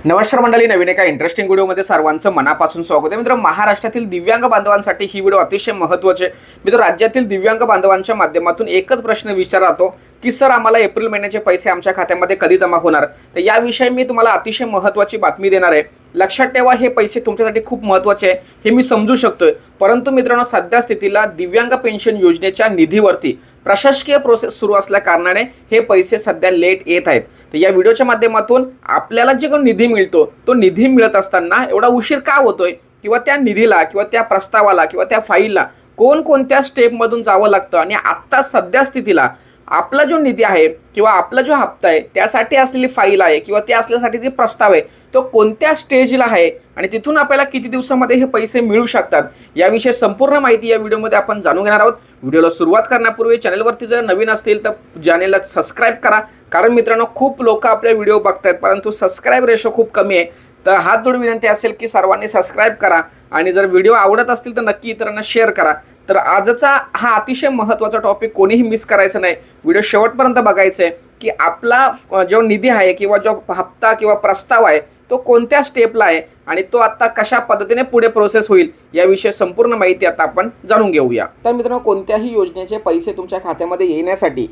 नमस्कार मंडळी, नवीन एका इंटरेस्टिंग व्हिडिओमध्ये सर्वांचं मनापासून स्वागत आहे। मित्र, महाराष्ट्रातील दिव्यांग बांधवांसाठी ही व्हिडिओ अतिशय महत्त्वाची आहे। मित्र, राज्यातील दिव्यांग बांधवांच्या माध्यमातून एकच प्रश्न विचारतो की सर, आम्हाला एप्रिल महिन्याचे पैसे आमच्या खात्यामध्ये कधी जमा होणार। तर याविषयी मी तुम्हाला अतिशय महत्त्वाची बातमी देणार आहे। लक्षात ठेवा, हे पैसे तुमच्यासाठी खूप महत्त्वाचे आहे, हे मी समजू शकतोय। परंतु मित्रांनो, सध्या स्थितीला दिव्यांग पेन्शन योजनेच्या निधीवरती प्रशासकीय प्रोसेस सुरू असल्या कारणाने हे पैसे सध्या लेट येत आहेत। तर या व्हिडिओच्या माध्यमातून आपल्याला जे काही निधी मिळतो तो निधी मिळत असताना एवढा उशीर का होतोय, किंवा त्या निधीला किंवा त्या प्रस्तावाला किंवा त्या फाईलला कोणकोणत्या स्टेपमधून जावं लागतं, आणि आत्ता सध्या स्थितीला आपला जो निधी आहे किंवा आपला जो हप्ता आहे त्यासाठी असलेली फाईल आहे किंवा ते असल्यासाठी जे प्रस्ताव आहे तो कोणत्या स्टेजला आहे आणि तिथून आपल्याला किती दिवसामध्ये हे पैसे मिळू शकतात, याविषयी संपूर्ण माहिती या व्हिडिओमध्ये आपण जाणून घेणार आहोत। व्हिडिओला सुरुवात करण्यापूर्वी चॅनलवरती जर नवीन असतील तर चॅनलला सबस्क्राईब करा, कारण मित्रांनो खूप लोक आपले व्हिडिओ बघतायत परंतु सबस्क्राईब रेशो खूप कमी आहे। तर हात जोडून विनंती असेल की सर्वांनी सबस्क्राईब करा, आणि जर व्हिडिओ आवडत असतील तर नक्की इतरांना शेअर करा। तर आजचा हा अतिशय महत्त्वाचा टॉपिक कोणीही मिस करायचं नाही, व्हिडिओ शेवटपर्यंत बघायचं आहे की आपला जो निधी आहे किंवा जो हप्ता किंवा प्रस्ताव आहे तो कोणत्या स्टेपला आहे आणि तो आता कशा पद्धतीने पुढे प्रोसेस होईल, याविषयी संपूर्ण माहिती आता आपण जाणून घेऊया। तर मित्रांनो, कोणत्याही योजनेचे पैसे तुमच्या खात्यामध्ये येण्यासाठी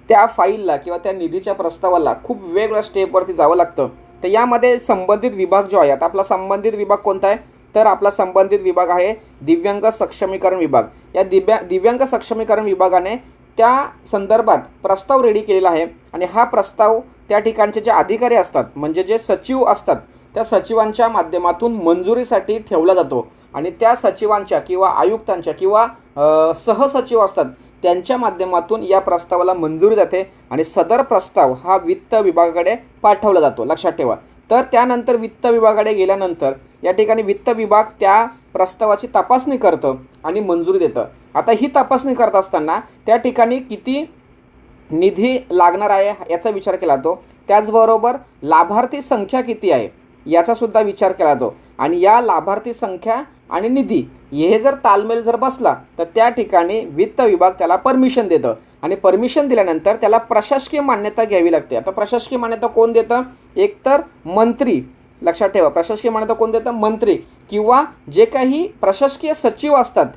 त्या फाईलला किंवा त्या निधीच्या प्रस्तावाला खूप वेगवेगळ्या स्टेपवरती जावं लागतं। तर यामध्ये संबंधित विभाग जो आहे, आता आपला संबंधित विभाग कोणता आहे, तर आपला संबंधित विभाग आहे दिव्यांग सक्षमीकरण विभाग। या दिव्यांग सक्षमीकरण विभागाने त्या संदर्भात प्रस्ताव रेडी केलेला आहे, आणि हा प्रस्ताव त्या ठिकाणचे जे अधिकारी असतात म्हणजे जे सचिव असतात त्या सचिवांच्या माध्यमातून मंजुरीसाठी ठेवला जातो, आणि त्या सचिवांच्या किंवा आयुक्तांच्या किंवा सहसचिव असतात त्यांच्या माध्यमातून या प्रस्तावाला मंजुरी जाते, आणि सदर प्रस्ताव हा वित्त विभागाकडे पाठवला जातो। लक्षात ठेवा। तर त्यानंतर वित्त विभागाकडे गेल्यानंतर या ठिकाणी वित्त विभाग त्या प्रस्तावाची तपासणी करतं आणि मंजुरी देतं। आता ही तपासणी करत असताना त्या ठिकाणी किती निधी लागणार आहे याचा विचार केला जातो, त्याचबरोबर लाभार्थी संख्या किती आहे याचा सुद्धा विचार केला जातो, आणि या लाभार्थी संख्या आणि निधी हे जर तालमेल जर बसला तर त्या ठिकाणी वित्त विभाग त्याला परमिशन देतं, आणि परमिशन दिल्यानंतर त्याला प्रशासकीय मान्यता घ्यावी लागते। आता प्रशासकीय मान्यता कोण देतं, एकतर मंत्री। लक्षात ठेवा, प्रशासकीय मान्यता कोण देतं, मंत्री, किंवा जे काही प्रशासकीय सचिव असतात,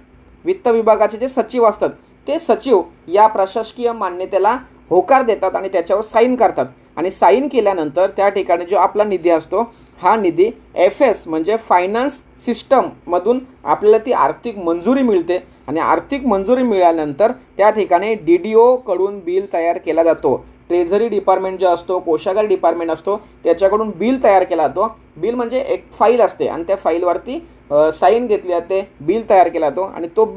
वित्त विभागाचे जे सचिव असतात ते सचिव या प्रशासकीय मान्यतेला होकार देतात आणि त्याच्यावर साईन करतात, आणि साईन केल्यानंतर त्या ठिकाणी जो आपला निधी असतो हा निधी FS म्हणजे फायनान्स सिस्टममधून आपल्याला ती आर्थिक मंजुरी मिळते, आणि आर्थिक मंजुरी मिळाल्यानंतर त्या ठिकाणी DDO कडून बिल तयार केला जातो। ट्रेझरी डिपार्टमेंट जो असतो, कोषागार डिपार्टमेंट असतो, त्याच्याकडून बिल तयार केला जातो। बिल म्हणजे एक फाईल असते आणि त्या फाईलवरती साईन घेतली जाते, बिल तयार केला जातो, आणि तो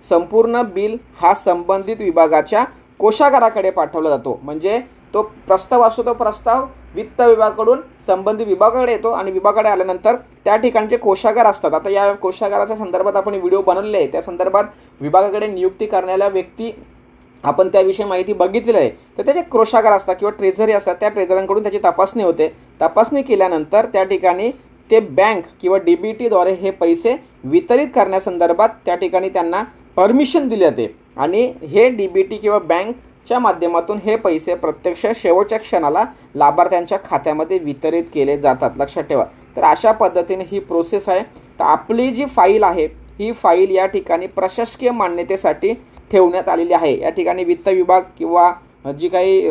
संपूर्ण बिल हा संबंधित विभागाच्या कोषागाराकडे पाठवला जातो। म्हणजे तो प्रस्ताव असतो, तो प्रस्ताव वित्त विभागाकडून संबंधित विभागाकडे येतो, आणि विभागाकडे आल्यानंतर त्या ठिकाणचे कोषागार असतात। आता या कोषागाराच्या संदर्भात आपण व्हिडिओ बनवलेले आहे, त्या संदर्भात विभागाकडे नियुक्ती करण्याला व्यक्ती आपण त्याविषयी माहिती बघितलेली आहे। तर त्याचे कोषागार असतात किंवा ट्रेझरी असतात, त्या ट्रेझरांकडून त्याची तपासणी होते। तपासणी केल्यानंतर त्या ठिकाणी ते बँक किंवा DBTद्वारे हे पैसे वितरित करण्यासंदर्भात त्या ठिकाणी त्यांना परमिशन दिली जाते, आणि हे DBT किंवा बँकच्या माध्यमातून हे पैसे प्रत्यक्ष शेवटच्या क्षणाला लाभार्थ्यांच्या खात्यामध्ये वितरित केले जातात। लक्षात ठेवा। तर अशा पद्धतीने ही प्रोसेस आहे। तर आपली जी फाईल आहे ही फाईल या ठिकाणी प्रशासकीय मान्यतेसाठी ठेवण्यात आलेली आहे। या ठिकाणी वित्त विभाग किंवा जी काही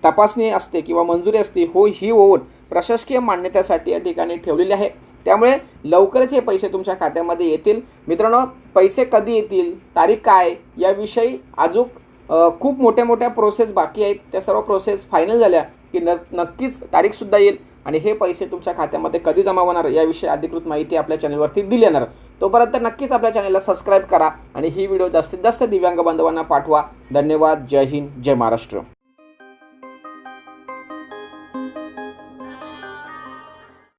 तपासणी असते किंवा मंजुरी असते ही होऊन प्रशासकीय मान्यतेसाठी या ठिकाणी ठेवलेली आहे। त्यामुळे लवकरच हे पैसे तुमच्या खात्यामध्ये येतील। मित्रांनो, पैसे कधी येतील, तारीख काय, याविषयी अजून खूप मोठ्या प्रोसेस बाकी आहेत। त्या सर्व प्रोसेस फायनल झाल्या की नक्कीच तारीखसुद्धा येईल, आणि हे पैसे तुमच्या खात्यामध्ये कधी जमा होणार याविषयी अधिकृत माहिती आपल्या चॅनलवरती दिली जाणार। तोपर्यंत नक्कीच आपल्या चॅनलला सबस्क्राईब करा, आणि ही व्हिडिओ जास्तीत जास्त दिव्यांग बांधवांना पाठवा। धन्यवाद। जय हिंद, जय महाराष्ट्र।